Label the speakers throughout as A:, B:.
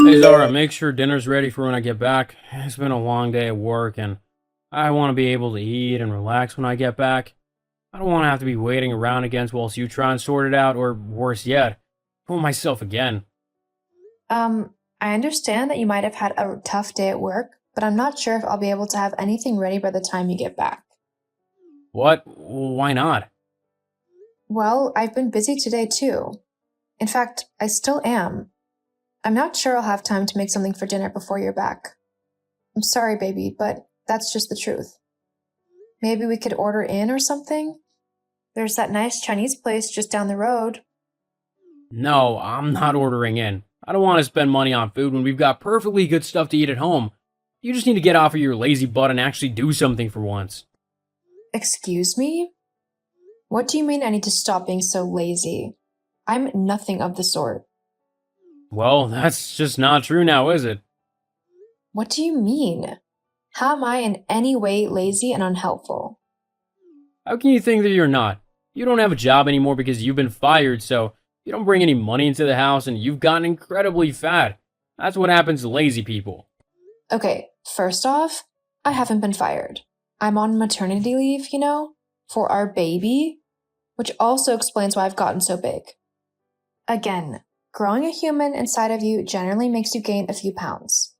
A: Hey Zara, make sure dinner's ready for when I get back. It's been a long day at work and I want to be able to eat and relax when I get back. I don't want to have to be waiting around again whilst you try and sort it out, or worse yet, pull myself again.
B: I understand that you might have had a tough day at work, but I'm not sure if I'll be able to have anything ready by the time you get back.
A: What? Why not?
B: Well, I've been busy today too. In fact, I still am. I'm not sure I'll have time to make something for dinner before you're back. I'm sorry, baby, but that's just the truth. Maybe we could order in or something? There's that nice Chinese place just down the road.
A: No, I'm not ordering in. I don't want to spend money on food when we've got perfectly good stuff to eat at home. You just need to get off of your lazy butt and actually do something for once.
B: Excuse me? What do you mean I need to stop being so lazy? I'm nothing of the sort.
A: Well, that's just not true now, is it?
B: What do you mean? How am I in any way lazy and unhelpful?
A: How can you think that you're not? You don't have a job anymore because you've been fired, so you don't bring any money into the house and you've gotten incredibly fat. That's what happens to lazy people.
B: Okay, first off, I haven't been fired. I'm on maternity leave, for our baby, which also explains why I've gotten so big. Again, growing a human inside of you generally makes you gain a few pounds.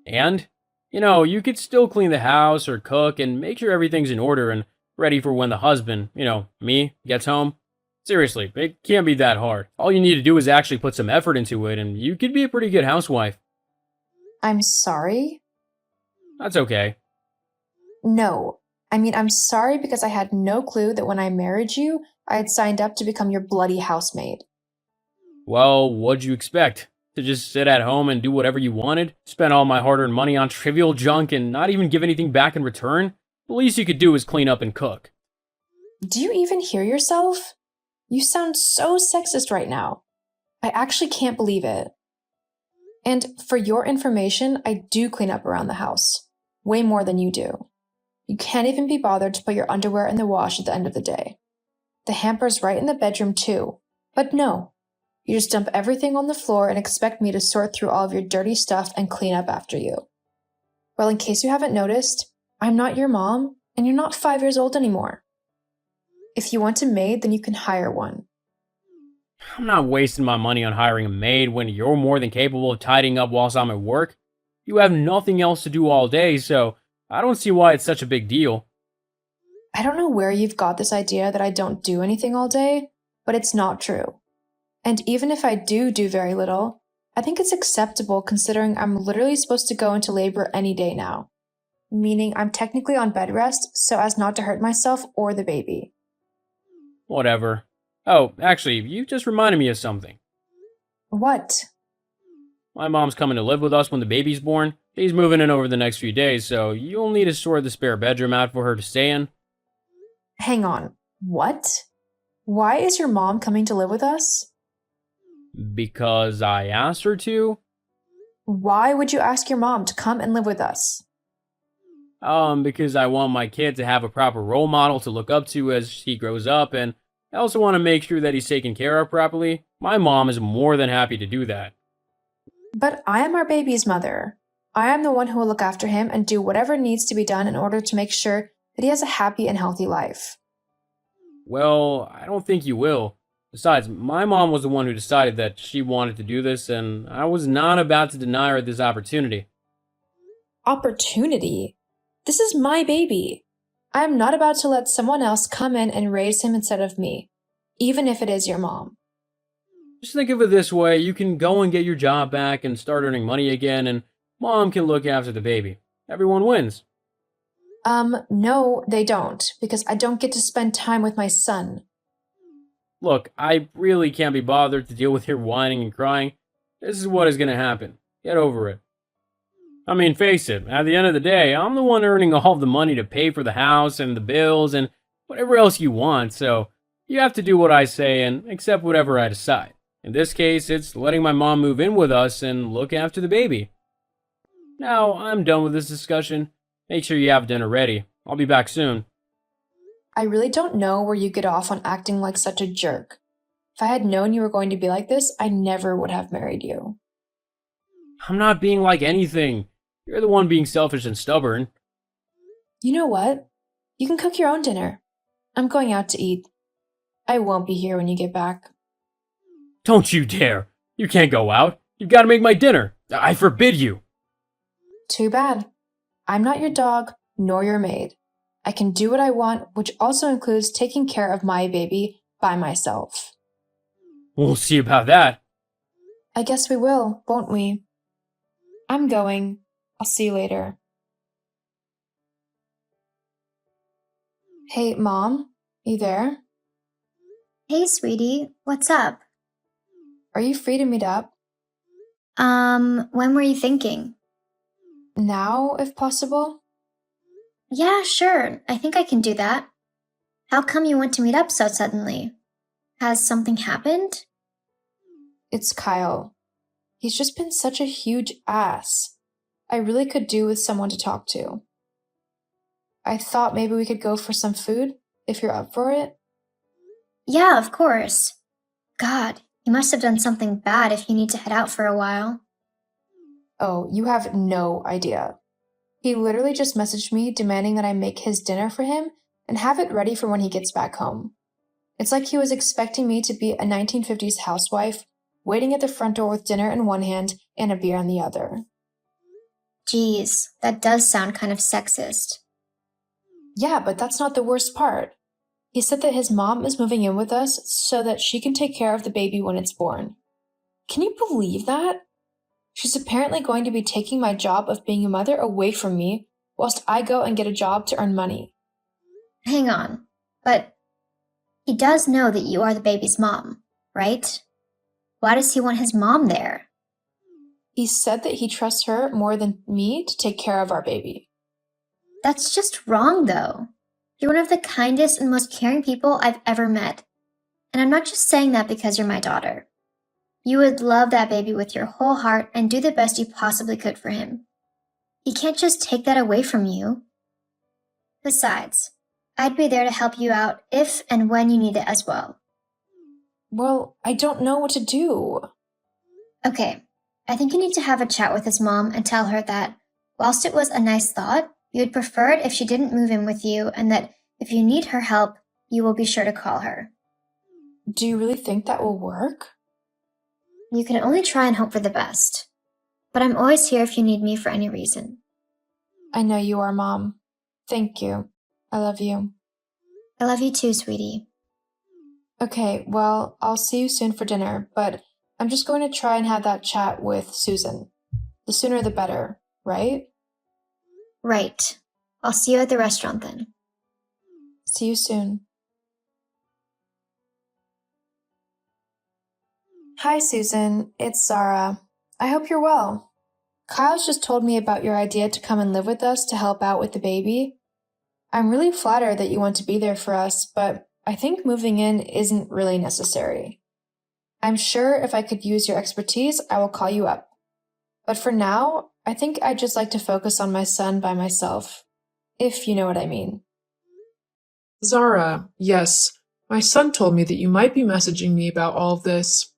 A: And, you could still clean the house or cook and make sure everything's in order and ready for when the husband, me, gets home. Seriously, it can't be that hard. All you need to do is actually put some effort into it and you could be a pretty good housewife.
B: I'm sorry?
A: That's okay.
B: No. I'm sorry because I had no clue that when I married you, I had signed up to become your bloody housemaid.
A: Well, what'd you expect? To just sit at home and do whatever you wanted? Spend all my hard earned money on trivial junk and not even give anything back in return? The least you could do is clean up and cook.
B: Do you even hear yourself? You sound so sexist right now. I actually can't believe it. And for your information, I do clean up around the house. Way more than you do. You can't even be bothered to put your underwear in the wash at the end of the day. The hamper's right in the bedroom too. But no. You just dump everything on the floor and expect me to sort through all of your dirty stuff and clean up after you. Well, in case you haven't noticed, I'm not your mom, and you're not 5 years old anymore. If you want a maid, then you can hire one.
A: I'm not wasting my money on hiring a maid when you're more than capable of tidying up whilst I'm at work. You have nothing else to do all day, so I don't see why it's such a big deal.
B: I don't know where you've got this idea that I don't do anything all day, but it's not true. And even if I do very little, I think it's acceptable considering I'm literally supposed to go into labor any day now. Meaning I'm technically on bed rest so as not to hurt myself or the baby.
A: Whatever. Oh, actually, you just reminded me of something.
B: What?
A: My mom's coming to live with us when the baby's born. She's moving in over the next few days, so you'll need to sort the spare bedroom out for her to stay in.
B: Hang on. What? Why is your mom coming to live with us?
A: Because I asked her to?
B: Why would you ask your mom to come and live with us?
A: Because I want my kid to have a proper role model to look up to as he grows up, and I also want to make sure that he's taken care of properly. My mom is more than happy to do that.
B: But I am our baby's mother. I am the one who will look after him and do whatever needs to be done in order to make sure that he has a happy and healthy life.
A: Well, I don't think you will. Besides, my mom was the one who decided that she wanted to do this, and I was not about to deny her this opportunity.
B: Opportunity? This is my baby. I am not about to let someone else come in and raise him instead of me, even if it is your mom.
A: Just think of it this way, you can go and get your job back and start earning money again, and mom can look after the baby. Everyone wins.
B: No, they don't, because I don't get to spend time with my son.
A: Look, I really can't be bothered to deal with your whining and crying. This is what is going to happen. Get over it. I mean, face it, at the end of the day, I'm the one earning all the money to pay for the house and the bills and whatever else you want, so you have to do what I say and accept whatever I decide. In this case, it's letting my mom move in with us and look after the baby. Now, I'm done with this discussion. Make sure you have dinner ready. I'll be back soon.
B: I really don't know where you get off on acting like such a jerk. If I had known you were going to be like this, I never would have married you.
A: I'm not being like anything. You're the one being selfish and stubborn.
B: You know what? You can cook your own dinner. I'm going out to eat. I won't be here when you get back.
A: Don't you dare. You can't go out. You've got to make my dinner. I forbid you.
B: Too bad. I'm not your dog, nor your maid. I can do what I want, which also includes taking care of my baby by myself.
A: We'll see about that.
B: I guess we will, won't we? I'm going. I'll see you later. Hey, Mom? You there?
C: Hey, sweetie, what's up?
B: Are you free to meet up?
C: When were you thinking?
B: Now, if possible?
C: Yeah, sure, I think I can do that. How come you want to meet up so suddenly? Has something happened?
B: It's Kyle. He's just been such a huge ass. I really could do with someone to talk to. I thought maybe we could go for some food, if you're up for it.
C: Yeah, of course. God, you must have done something bad if you need to head out for a while.
B: Oh, you have no idea. He literally just messaged me demanding that I make his dinner for him and have it ready for when he gets back home. It's like he was expecting me to be a 1950s housewife, waiting at the front door with dinner in one hand and a beer in the other.
C: Geez, that does sound kind of sexist.
B: Yeah, but that's not the worst part. He said that his mom is moving in with us so that she can take care of the baby when it's born. Can you believe that? She's apparently going to be taking my job of being a mother away from me whilst I go and get a job to earn money.
C: Hang on, but he does know that you are the baby's mom, right? Why does he want his mom there?
B: He said that he trusts her more than me to take care of our baby.
C: That's just wrong, though. You're one of the kindest and most caring people I've ever met. And I'm not just saying that because you're my daughter. You would love that baby with your whole heart and do the best you possibly could for him. He can't just take that away from you. Besides, I'd be there to help you out if and when you need it as well.
B: Well, I don't know what to do.
C: Okay, I think you need to have a chat with his mom and tell her that, whilst it was a nice thought, you would prefer it if she didn't move in with you and that if you need her help, you will be sure to call her.
B: Do you really think that will work?
C: You can only try and hope for the best. But I'm always here if you need me for any reason.
B: I know you are, Mom. Thank you. I love you.
C: I love you too, sweetie.
B: Okay, well, I'll see you soon for dinner, but I'm just going to try and have that chat with Susan. The sooner the better, right?
C: Right. I'll see you at the restaurant then.
B: See you soon. Hi, Susan. It's Zara. I hope you're well. Kyle's just told me about your idea to come and live with us to help out with the baby. I'm really flattered that you want to be there for us, but I think moving in isn't really necessary. I'm sure if I could use your expertise, I will call you up. But for now, I think I'd just like to focus on my son by myself, if you know what I mean.
D: Zara, yes. My son told me that you might be messaging me about all of this.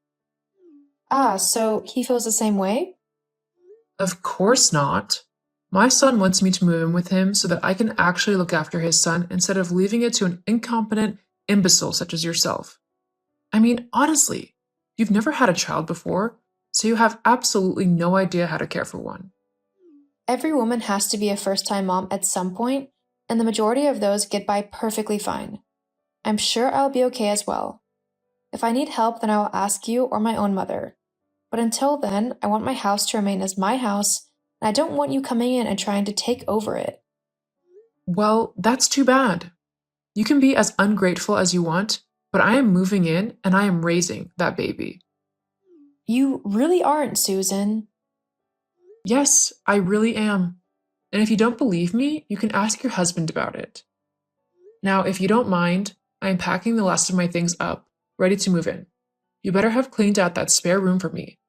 B: Ah, so he feels the same way?
D: Of course not. My son wants me to move in with him so that I can actually look after his son instead of leaving it to an incompetent imbecile such as yourself. I mean, honestly, you've never had a child before, so you have absolutely no idea how to care for one.
B: Every woman has to be a first-time mom at some point, and the majority of those get by perfectly fine. I'm sure I'll be okay as well. If I need help, then I will ask you or my own mother. But until then, I want my house to remain as my house, and I don't want you coming in and trying to take over it.
D: Well, that's too bad. You can be as ungrateful as you want, but I am moving in and I am raising that baby.
B: You really aren't, Susan.
D: Yes, I really am. And if you don't believe me, you can ask your husband about it. Now, if you don't mind, I am packing the last of my things up, ready to move in. You better have cleaned out that spare room for me.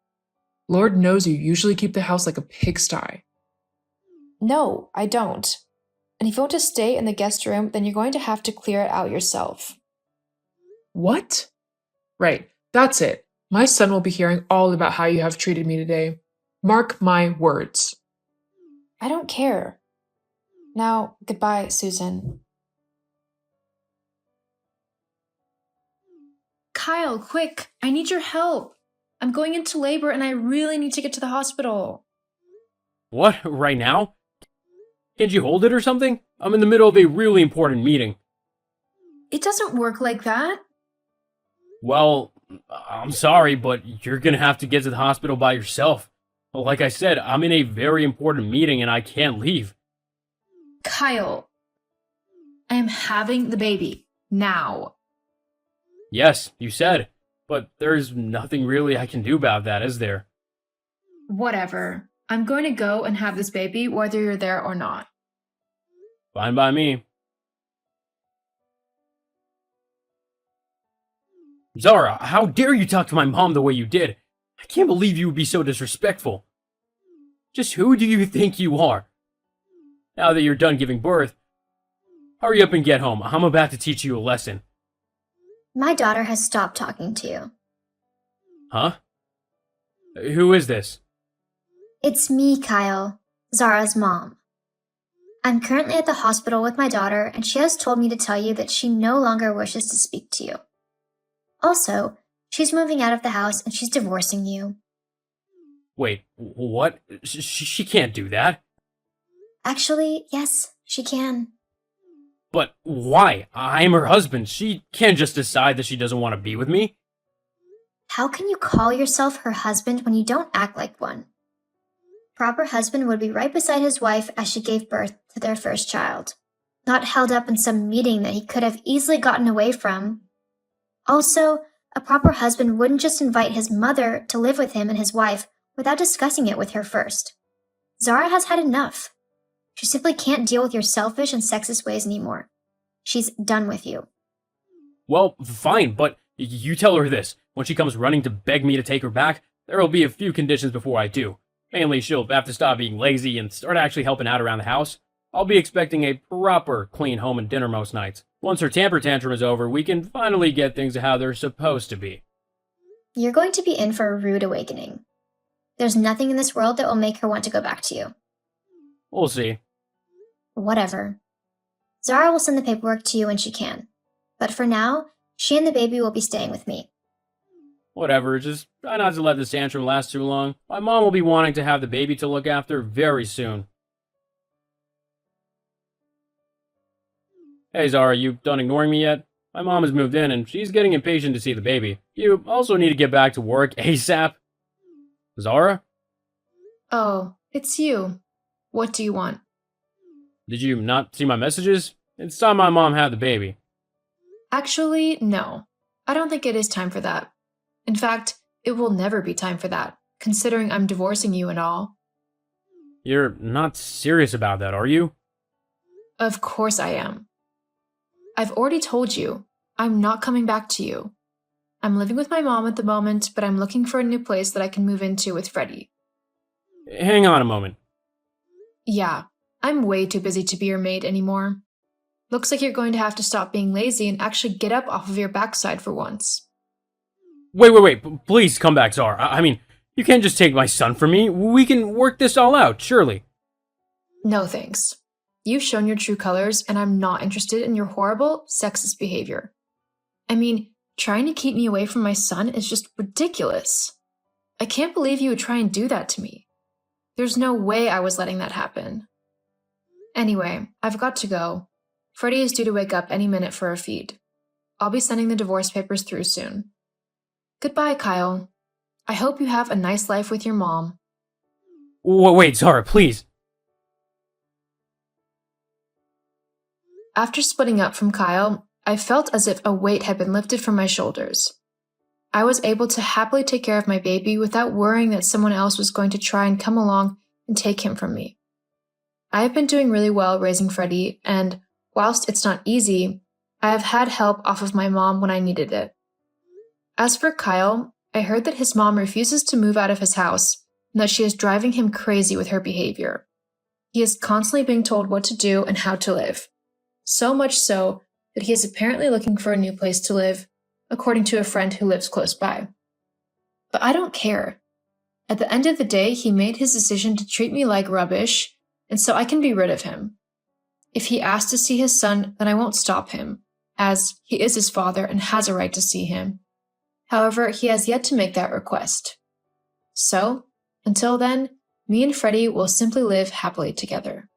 D: Lord knows you usually keep the house like a pigsty.
B: No, I don't. And if you want to stay in the guest room, then you're going to have to clear it out yourself.
D: What? Right, that's it. My son will be hearing all about how you have treated me today. Mark my words.
B: I don't care. Now, goodbye, Susan. Kyle, quick! I need your help. I'm going into labor and I really need to get to the hospital.
A: What? Right now? Can't you hold it or something? I'm in the middle of a really important meeting.
B: It doesn't work like that.
A: Well, I'm sorry, but you're gonna have to get to the hospital by yourself. Like I said, I'm in a very important meeting and I can't leave.
B: Kyle, I am having the baby now.
A: Yes, you said, but there's nothing really I can do about that, is there?
B: Whatever. I'm going to go and have this baby whether you're there or not.
A: Fine by me. Zara, how dare you talk to my mom the way you did? I can't believe you would be so disrespectful. Just who do you think you are? Now that you're done giving birth, hurry up and get home. I'm about to teach you a lesson.
C: My daughter has stopped talking to you.
A: Huh? Who is this?
C: It's me, Kyle, Zara's mom. I'm currently at the hospital with my daughter, and she has told me to tell you that she no longer wishes to speak to you. Also, she's moving out of the house and she's divorcing you.
A: Wait, what? She can't do that.
C: Actually, yes, she can.
A: But why? I'm her husband. She can't just decide that she doesn't want to be with me.
C: How can you call yourself her husband when you don't act like one? Proper husband would be right beside his wife as she gave birth to their first child, not held up in some meeting that he could have easily gotten away from. Also, a proper husband wouldn't just invite his mother to live with him and his wife without discussing it with her first. Zara has had enough. She simply can't deal with your selfish and sexist ways anymore. She's done with you.
A: Well, fine, but you tell her this. When she comes running to beg me to take her back, there'll be a few conditions before I do. Mainly, she'll have to stop being lazy and start actually helping out around the house. I'll be expecting a proper clean home and dinner most nights. Once her temper tantrum is over, we can finally get things to how they're supposed to be.
C: You're going to be in for a rude awakening. There's nothing in this world that will make her want to go back to you.
A: We'll see.
C: Whatever. Zara will send the paperwork to you when she can. But for now, she and the baby will be staying with me.
A: Whatever, just try not to let this tantrum last too long. My mom will be wanting to have the baby to look after very soon. Hey Zara, you done ignoring me yet? My mom has moved in and she's getting impatient to see the baby. You also need to get back to work ASAP. Zara?
B: Oh, it's you. What do you want?
A: Did you not see my messages? It's time my mom had the baby.
B: Actually, no. I don't think it is time for that. In fact, it will never be time for that, considering I'm divorcing you and all.
A: You're not serious about that, are you?
B: Of course I am. I've already told you, I'm not coming back to you. I'm living with my mom at the moment, but I'm looking for a new place that I can move into with Freddie.
A: Hang on a moment.
B: Yeah, I'm way too busy to be your maid anymore. Looks like you're going to have to stop being lazy and actually get up off of your backside for once.
A: Wait, please come back, Zara. I mean, you can't just take my son from me. We can work this all out, surely.
B: No thanks. You've shown your true colors, and I'm not interested in your horrible, sexist behavior. I mean, trying to keep me away from my son is just ridiculous. I can't believe you would try and do that to me. There's no way I was letting that happen. Anyway, I've got to go. Freddie is due to wake up any minute for a feed. I'll be sending the divorce papers through soon. Goodbye, Kyle. I hope you have a nice life with your mom.
A: Wait, Zara, please.
B: After splitting up from Kyle, I felt as if a weight had been lifted from my shoulders. I was able to happily take care of my baby without worrying that someone else was going to try and come along and take him from me. I have been doing really well raising Freddie, and whilst it's not easy, I have had help off of my mom when I needed it. As for Kyle, I heard that his mom refuses to move out of his house and that she is driving him crazy with her behavior. He is constantly being told what to do and how to live. So much so that he is apparently looking for a new place to live, according to a friend who lives close by. But I don't care. At the end of the day, he made his decision to treat me like rubbish, and so I can be rid of him. If he asks to see his son, then I won't stop him, as he is his father and has a right to see him. However, he has yet to make that request. So, until then, me and Freddie will simply live happily together.